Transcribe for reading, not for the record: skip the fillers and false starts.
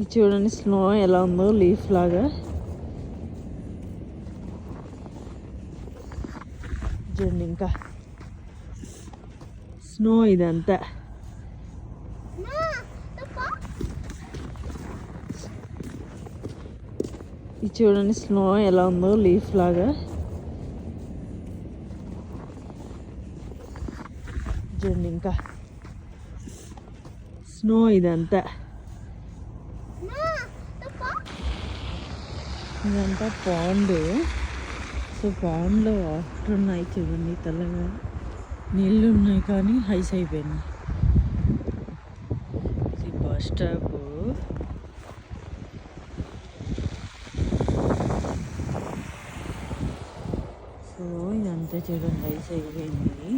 ఇది చూడండి స్నో ఎలా ఉందో లీఫ్ లాగా. చూడండి ఇంకా స్నో ఇదంతా. ఇది చూడండి స్నో ఎలా ఉందో లీఫ్ లాగా. చూడండి ఇంకా స్నో ఇదంతా. ఇదంతా పాండ్. సో పాండ్లో వాటర్ ఉన్నాయి చూడండి, తెల్లగా నీళ్ళు ఉన్నాయి కానీ ఐస్ అయిపోయినాయి. ఇది బస్ స్టాప్. సో ఇదంతా చూడండి ఐస్ అయిపోయింది.